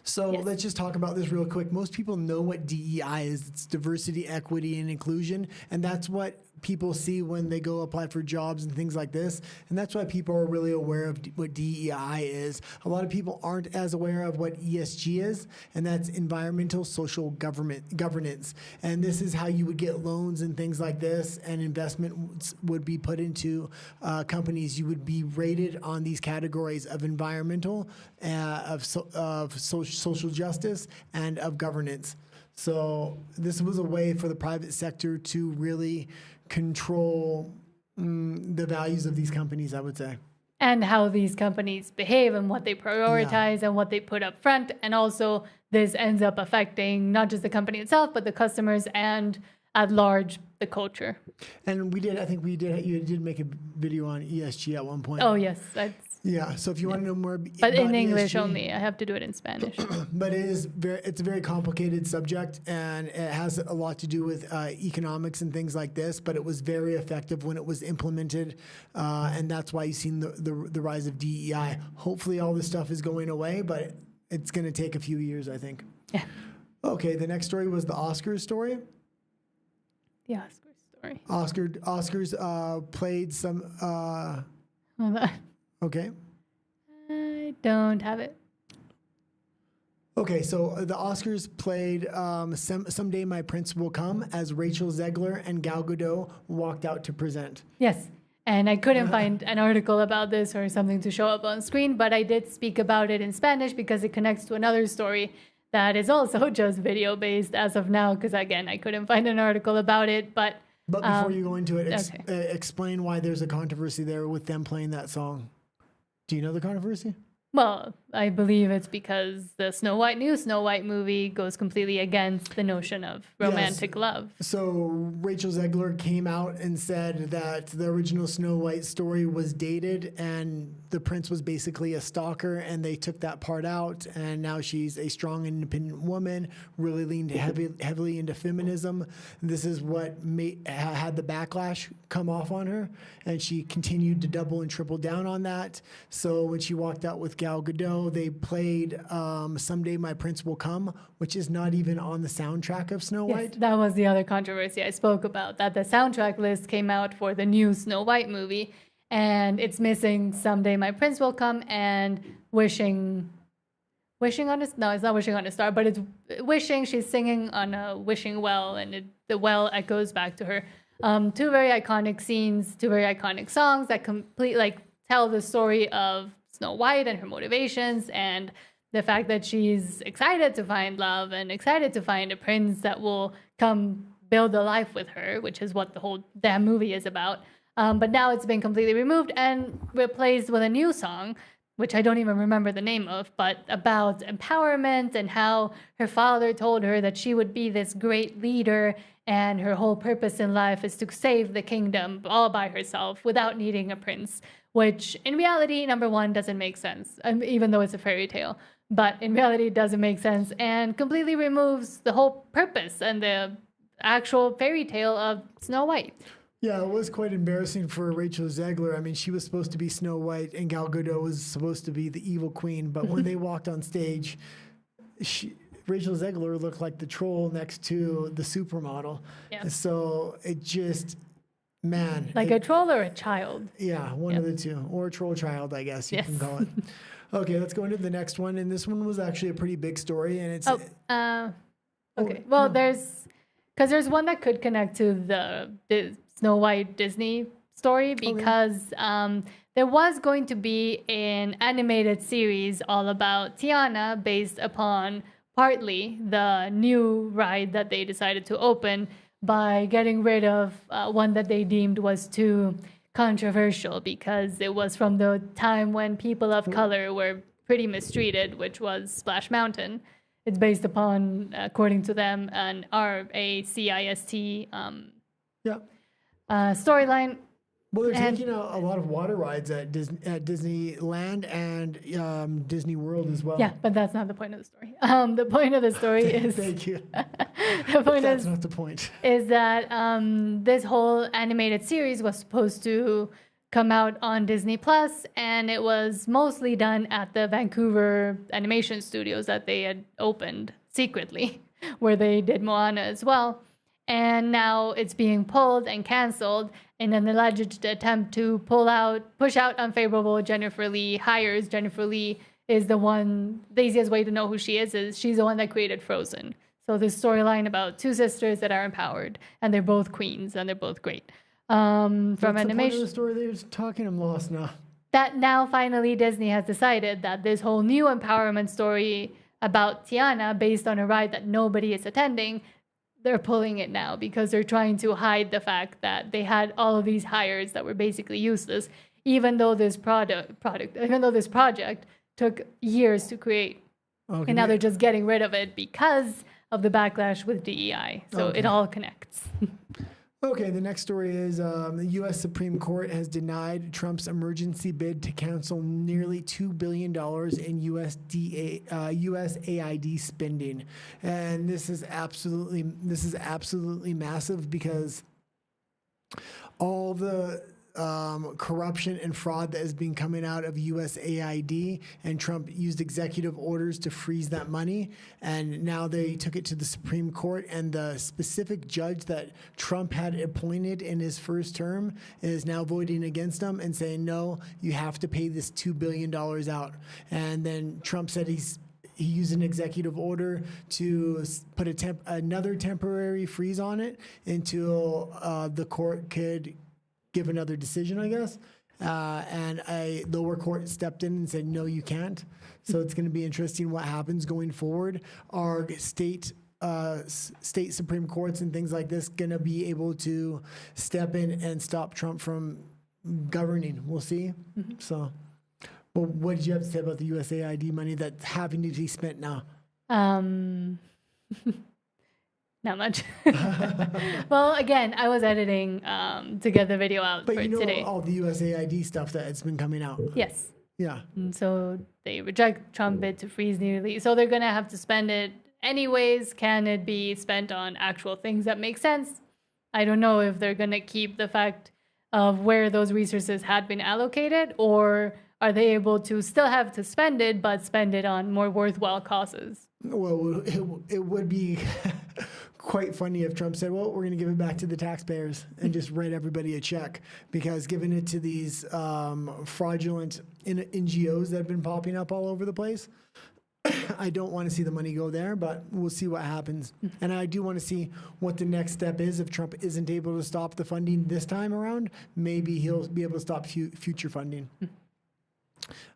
So let's just talk about this real quick. Most people know what DEI is. It's diversity, equity, and inclusion. And that's what people see when they go apply for jobs and things like this. And that's why people are really aware of what DEI is. A lot of people aren't as aware of what ESG is, and that's environmental social governance. And this is how you would get loans and things like this, and investment would be put into companies. You would be rated on these categories of environmental, of social justice, and of governance. So this was a way for the private sector to really control the values of these companies, I would say. And how these companies behave and what they prioritize and what they put up front. And also this ends up affecting not just the company itself, but the customers and at large, the culture. And you did make a video on ESG at one point. Oh, yes. Yeah, so if you want to know more but in English ESG, only. I have to do it in Spanish. But it's a very complicated subject, and it has a lot to do with economics and things like this, but it was very effective when it was implemented, and that's why you've seen the rise of DEI. Hopefully all this stuff is going away, but it's going to take a few years, I think. Yeah. Okay, the next story was the Oscars story. The Oscars story. Oscars played some... Hold on. Okay. I don't have it. Okay, so the Oscars played Someday My Prince Will Come as Rachel Zegler and Gal Gadot walked out to present. Yes, and I couldn't find an article about this or something to show up on screen, but I did speak about it in Spanish because it connects to another story that is also just video-based as of now, because again, I couldn't find an article about it, But before you go into it, explain why there's a controversy there with them playing that song. Do you know the controversy? Well, I believe it's because the new Snow White movie goes completely against the notion of romantic love. So Rachel Zegler came out and said that the original Snow White story was dated and the prince was basically a stalker, and they took that part out, and now she's a strong, independent woman, really leaned heavily into feminism. This is what had the backlash come off on her, and she continued to double and triple down on that. So when she walked out with Gal Gadot, they played Someday My Prince Will Come, which is not even on the soundtrack of Snow White. Yes, that was the other controversy I spoke about, that the soundtrack list came out for the new Snow White movie, and it's missing "Someday My Prince Will Come" and wishing on a, no, it's not wishing on a star, but it's wishing. She's singing on a wishing well, and the well echoes back to her. Two very iconic scenes, two very iconic songs that tell the story of Snow White and her motivations, and the fact that she's excited to find love and excited to find a prince that will come build a life with her, which is what the whole damn movie is about. But now it's been completely removed and replaced with a new song, which I don't even remember the name of, but about empowerment and how her father told her that she would be this great leader and her whole purpose in life is to save the kingdom all by herself without needing a prince, which in reality, number one, doesn't make sense, even though it's a fairy tale. But in reality, it doesn't make sense and completely removes the whole purpose and the actual fairy tale of Snow White. Yeah, it was quite embarrassing for Rachel Zegler. I mean, she was supposed to be Snow White and Gal Gadot was supposed to be the evil queen. But when they walked on stage, Rachel Zegler looked like the troll next to the supermodel. Yeah. So it just, man. Like a troll or a child? Yeah, one of the two. Or a troll child, I guess you can call it. Okay, let's go into the next one. And this one was actually a pretty big story. And it's... okay. Well, there's one that could connect to the Snow White Disney story because there was going to be an animated series all about Tiana based upon partly the new ride that they decided to open by getting rid of one that they deemed was too controversial because it was from the time when people of color were pretty mistreated, which was Splash Mountain. It's based upon, according to them, an RACIST storyline. Well, they're taking a lot of water rides at Disneyland and Disney World as well. Yeah, but that's not the point of the story. The point of the story is... Thank you. That's not the point. Is that this whole animated series was supposed to come out on Disney Plus, and it was mostly done at the Vancouver animation studios that they had opened secretly, where they did Moana as well. And now it's being pulled and canceled in an alleged attempt to push out unfavorable Jennifer Lee hires. Jennifer Lee is the easiest way to know who she is she's the one that created Frozen. So this storyline about two sisters that are empowered, and they're both queens, and they're both great. From What's animation. The point of the story they're talking? I'm lost now. That now finally Disney has decided that this whole new empowerment story about Tiana, based on a ride that nobody is attending, they're pulling it now because they're trying to hide the fact that they had all of these hires that were basically useless, even though this project took years to create. Okay. And now they're just getting rid of it because of the backlash with DEI. So it all connects. Okay, the next story is the U.S. Supreme Court has denied Trump's emergency bid to cancel nearly $2 billion in USAID spending, and this is absolutely massive because all the corruption and fraud that has been coming out of USAID, and Trump used executive orders to freeze that money, and now they took it to the Supreme Court, and the specific judge that Trump had appointed in his first term is now voting against them and saying, no, you have to pay this $2 billion out. And then Trump said he used an executive order to put another temporary freeze on it until the court could give another decision, I guess. And a lower court stepped in and said, no, you can't. So it's going to be interesting what happens going forward. Are state Supreme Courts and things like this going to be able to step in and stop Trump from governing? We'll see. Mm-hmm. So, well, what did you have to say about the USAID money that's having to be spent now? Not much. Well, again, I was editing to get the video out for today. All the USAID stuff that's been coming out. Yes. Yeah. And so they reject Trump bid to freeze nearly. So they're going to have to spend it anyways. Can it be spent on actual things that make sense? I don't know if they're going to keep the fact of where those resources had been allocated, or are they able to still have to spend it, but spend it on more worthwhile causes? Well, it would be quite funny if Trump said, well, we're going to give it back to the taxpayers and just write everybody a check, because giving it to these fraudulent NGOs that have been popping up all over the place, I don't want to see the money go there, but we'll see what happens. And I do want to see what the next step is. If Trump isn't able to stop the funding this time around, maybe he'll be able to stop future funding.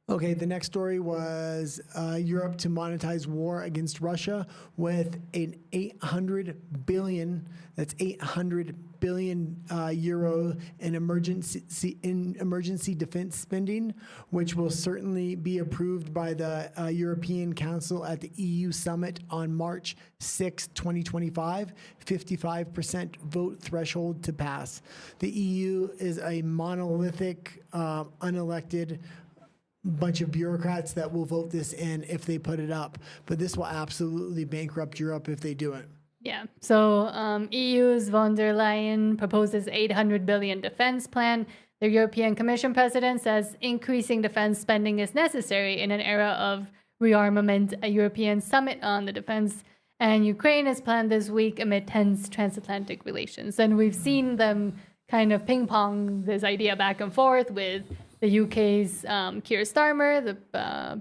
Okay, the next story was Europe to monetize war against Russia with an 800 billion, that's 800 billion euro in emergency defense spending, which will certainly be approved by the European Council at the EU summit on March 6, 2025, 55% vote threshold to pass. The EU is a monolithic, unelected bunch of bureaucrats that will vote this in if they put it up. But this will absolutely bankrupt Europe if they do it. Yeah. So EU's von der Leyen proposes 800 billion defense plan. The European Commission president says increasing defense spending is necessary in an era of rearmament. A European summit on the defense and Ukraine is planned this week amid tense transatlantic relations. And we've seen them kind of ping pong this idea back and forth with the UK's Keir Starmer, the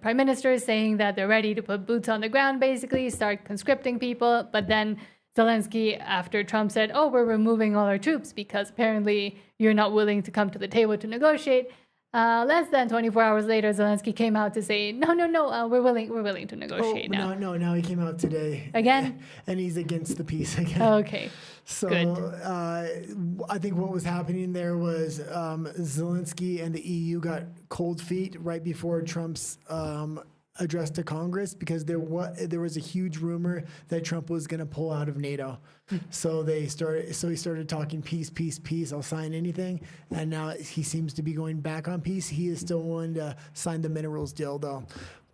Prime Minister, is saying that they're ready to put boots on the ground, basically, start conscripting people. But then Zelensky, after Trump said, oh, we're removing all our troops because apparently you're not willing to come to the table to negotiate. Less than 24 hours later, Zelensky came out to say, no, we're willing to negotiate now. No, he came out today. Again? And he's against the peace again. Okay. So I think what was happening there was Zelensky and the EU got cold feet right before Trump's address to Congress, because there was a huge rumor that Trump was going to pull out of NATO. So he started talking peace. I'll sign anything. And now he seems to be going back on peace. He is still willing to sign the minerals deal, though.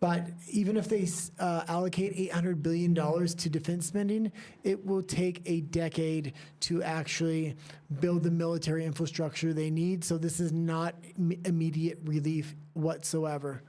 But even if they allocate $800 billion to defense spending, it will take a decade to actually build the military infrastructure they need. So this is not immediate relief whatsoever.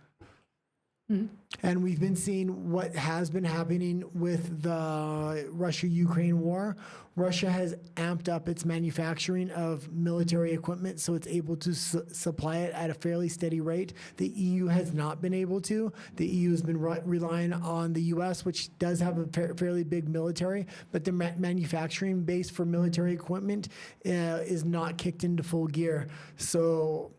Mm-hmm. And we've been seeing what has been happening with the Russia-Ukraine war. Russia has amped up its manufacturing of military equipment, so it's able to supply it at a fairly steady rate. The EU has not been able to. The EU has been relying on the US, which does have a fairly big military, but the manufacturing base for military equipment is not kicked into full gear. So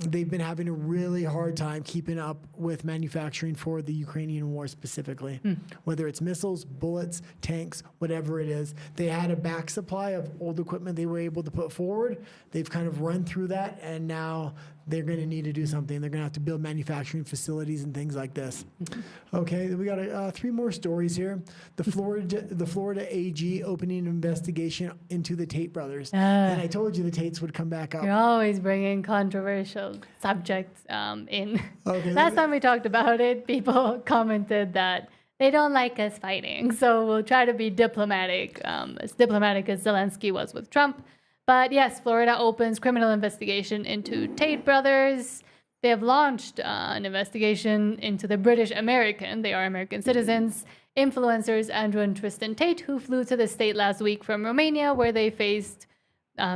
they've been having a really hard time keeping up with manufacturing for the Ukrainian war specifically, whether it's missiles, bullets, tanks, whatever it is. They had a back supply of old equipment they were able to put forward. They've kind of run through that, and now they're going to need to do something. They're going to have to build manufacturing facilities and things like this. Okay, we got 3 more stories here. The Florida AG opening an investigation into the Tate brothers. And I told you the Tates would come back up. You're always bringing controversial subjects in. Okay, Last time we talked about it, people commented that they don't like us fighting. So we'll try to be diplomatic, as diplomatic as Zelensky was with Trump. But yes, Florida opens criminal investigation into Tate brothers. They have launched an investigation into the British American, they are American citizens, influencers Andrew and Tristan Tate, who flew to the state last week from Romania, where they faced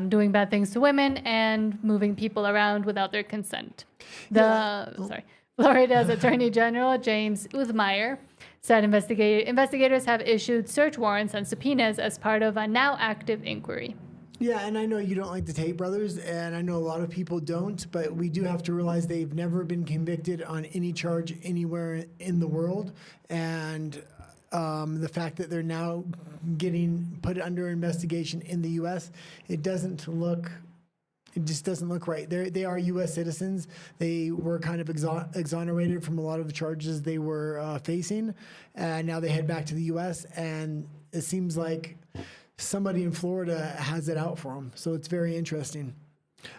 doing bad things to women and moving people around without their consent. Florida's Attorney General James Uthmeier said investigators have issued search warrants and subpoenas as part of a now active inquiry. Yeah, and I know you don't like the Tate brothers, and I know a lot of people don't, but we do have to realize they've never been convicted on any charge anywhere in the world, and the fact that they're now getting put under investigation in the U.S., it just doesn't look right. They are U.S. citizens. They were kind of exonerated from a lot of the charges they were facing, and now they head back to the U.S., and it seems like somebody in Florida has it out for them. So it's very interesting.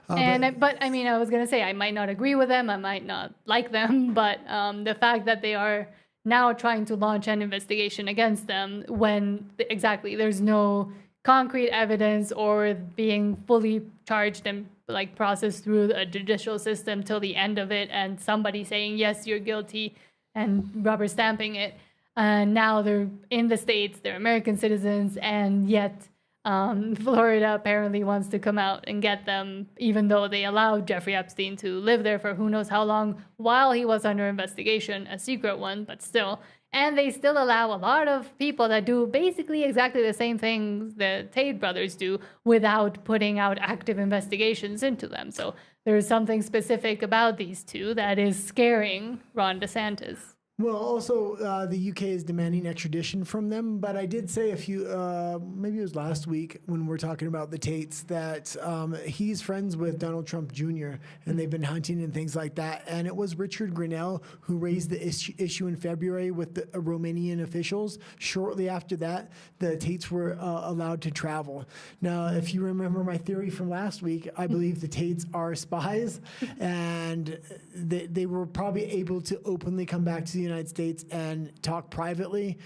But I mean, I was going to say, I might not agree with them. I might not like them. But the fact that they are now trying to launch an investigation against them when there's no concrete evidence or being fully charged and processed through a judicial system till the end of it, and somebody saying, yes, you're guilty and rubber stamping it. Now they're in the States, they're American citizens, and yet Florida apparently wants to come out and get them, even though they allowed Jeffrey Epstein to live there for who knows how long while he was under investigation, a secret one, but still. And they still allow a lot of people that do basically exactly the same things the Tate brothers do without putting out active investigations into them. So there's something specific about these two that is scaring Ron DeSantis. Well, also, the UK is demanding extradition from them, but I did say maybe it was last week when we're talking about the Tates, that he's friends with Donald Trump Jr., and they've been hunting and things like that. And it was Richard Grenell who raised the issue in February with the Romanian officials. Shortly after that, the Tates were allowed to travel. Now, if you remember my theory from last week, I believe the Tates are spies, and they were probably able to openly come back to the United States and talk privately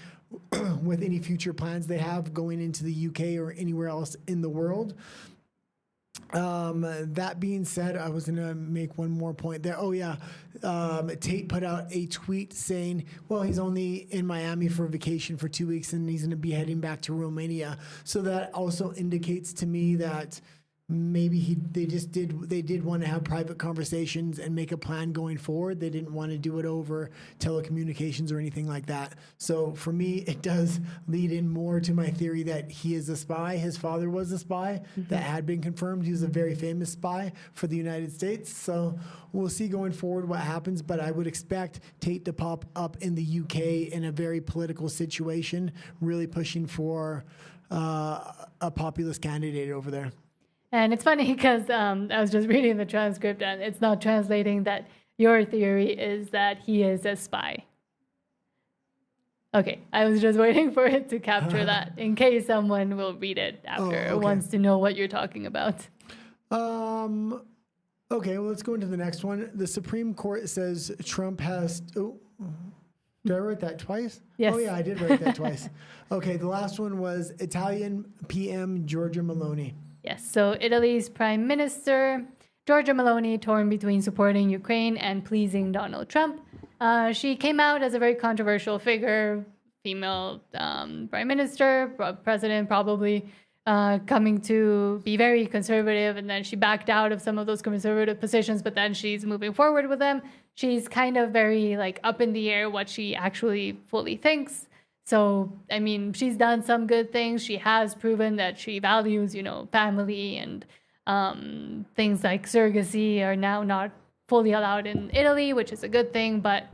with any future plans they have going into the UK or anywhere else in the world. That being said, I was going to make one more point there. Oh, yeah. Tate put out a tweet saying, well, he's only in Miami for vacation for 2 weeks and he's going to be heading back to Romania. So that also indicates to me that maybe they did want to have private conversations and make a plan going forward. They didn't want to do it over telecommunications or anything like that. So for me, it does lead in more to my theory that he is a spy. His father was a spy. That had been confirmed. He was a very famous spy for the United States. So we'll see going forward what happens, but I would expect Tate to pop up in the UK in a very political situation, really pushing for a populist candidate over there. And it's funny because I was just reading the transcript and it's not translating that your theory is that he is a spy. Okay, I was just waiting for it to capture that in case someone will read it after or wants to know what you're talking about. Okay, well, let's go into the next one. The Supreme Court says Trump has... Oh, did I write that twice? Yes. Oh, yeah, I did write that twice. Okay, the last one was Italian PM Giorgia Meloni. Yes, so Italy's Prime Minister, Giorgia Meloni, torn between supporting Ukraine and pleasing Donald Trump. She came out as a very controversial figure, female Prime Minister, President probably coming to be very conservative, and then she backed out of some of those conservative positions, but then she's moving forward with them. She's kind of very up in the air what she actually fully thinks. So, I mean, she's done some good things. She has proven that she values, family, and things like surrogacy are now not fully allowed in Italy, which is a good thing. But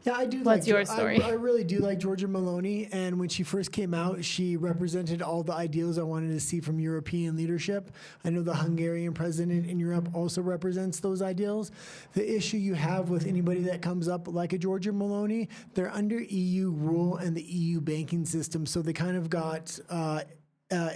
yeah, I do. What's your story? I really do like Giorgia Meloni, and when she first came out, she represented all the ideals I wanted to see from European leadership. I know the Hungarian president in Europe also represents those ideals. The issue you have with anybody that comes up like a Giorgia Meloni, they're under EU rule and the EU banking system, so they kind of got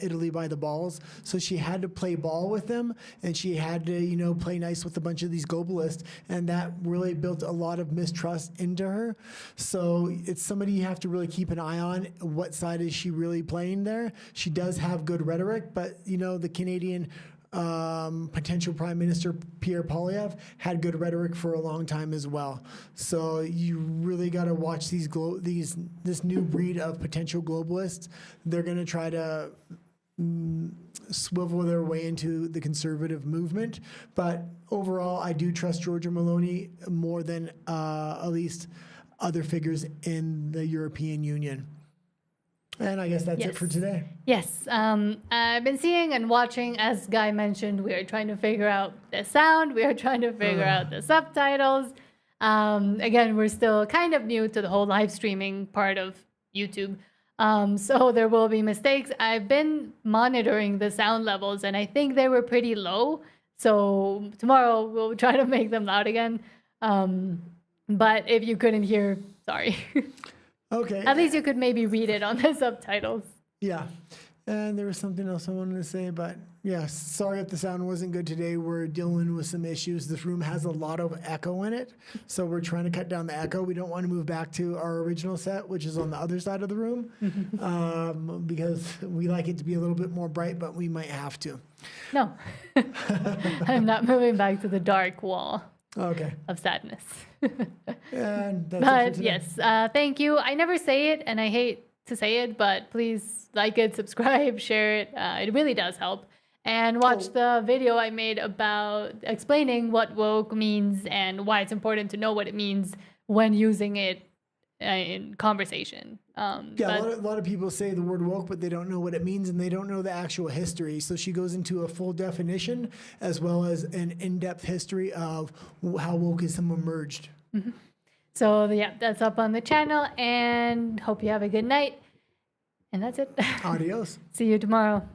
Italy by the balls. So she had to play ball with them, and she had to, play nice with a bunch of these globalists, and that really built a lot of mistrust into her. So it's somebody you have to really keep an eye on. What side is she really playing there? She does have good rhetoric, but the Canadian potential Prime Minister Pierre Poilievre had good rhetoric for a long time as well. So you really got to watch this new breed of potential globalists. They're going to try to swivel their way into the conservative movement. But overall, I do trust Giorgia Meloni more than at least other figures in the European Union. And I guess that's it for today. Yes. I've been seeing and watching, as Guy mentioned, we are trying to figure out the sound. We are trying to figure out the subtitles. Again, we're still kind of new to the whole live streaming part of YouTube. So there will be mistakes. I've been monitoring the sound levels, and I think they were pretty low. So tomorrow we'll try to make them loud again. But if you couldn't hear, sorry. Okay. At least you could maybe read it on the subtitles. Yeah. And there was something else I wanted to say, but yeah, sorry if the sound wasn't good today. We're dealing with some issues. This room has a lot of echo in it, so we're trying to cut down the echo. We don't want to move back to our original set, which is on the other side of the room, because we like it to be a little bit more bright, but we might have to. No. I'm not moving back to the dark wall. Okay. of sadness. And that's it for But today. yes, thank you. I never say it, and I hate to say it, but please like it, subscribe, share it. It really does help. And watch the video I made about explaining what woke means and why it's important to know what it means when using it in conversation. Yeah, a lot of people say the word woke, but they don't know what it means and they don't know the actual history. So she goes into a full definition as well as an in-depth history of how wokeism emerged. So yeah, that's up on the channel, and hope you have a good night. And that's it. Adios. See you tomorrow.